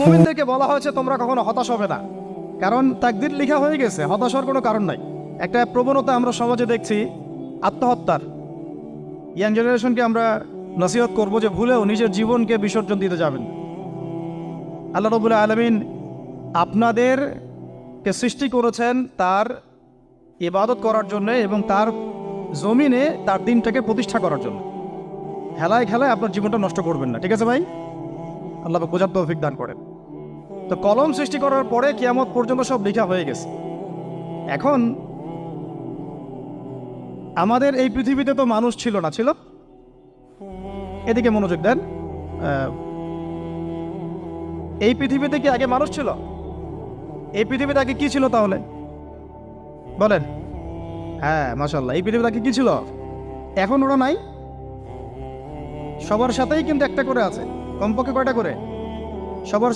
মুমিনদেরকে বলা হয়েছে তোমরা কখনো হতাশ হবে না, কারণ তাকদীর লেখা হয়ে গেছে, হতাশ হওয়ার কোনো কারণ নাই। একটা প্রবণতা আমরা সমাজে দেখছি আত্মহত্যার। ইয়াং জেনারেশনকে আমরা নসিহত করবো যে ভুলেও নিজের জীবনকে বিসর্জন দিতে যাবেন। আল্লাহ রাব্বুল আলামিন আপনাদেরকে সৃষ্টি করেছেন তার ইবাদত করার জন্য এবং তার জমিনে তার দিনটাকে প্রতিষ্ঠা করার জন্য। খেলায় খেলায় আপনার জীবনটা নষ্ট করবেন না, ঠিক আছে ভাই? আল্লাহ বোঝার তৌফিক দান করেন। তো কলম সৃষ্টি করার পরে কিয়ামত পর্যন্ত সব লেখা হয়ে গেছে। এখন আমাদের এই পৃথিবীতে তো মানুষ ছিল না, ছিল? এদিকে মনোযোগ দেন। এই পৃথিবীতে কি আগে মানুষ ছিল? এই পৃথিবীতে আগে কি ছিল তাহলে বলেন? হ্যাঁ, মাশাআল্লাহ। এই পৃথিবীতে আগে কি ছিল? এখন ওরা নাই। সবার সাথেই কিন্তু একটা করে আছে, কমপক্ষে কয়টা করে? সবার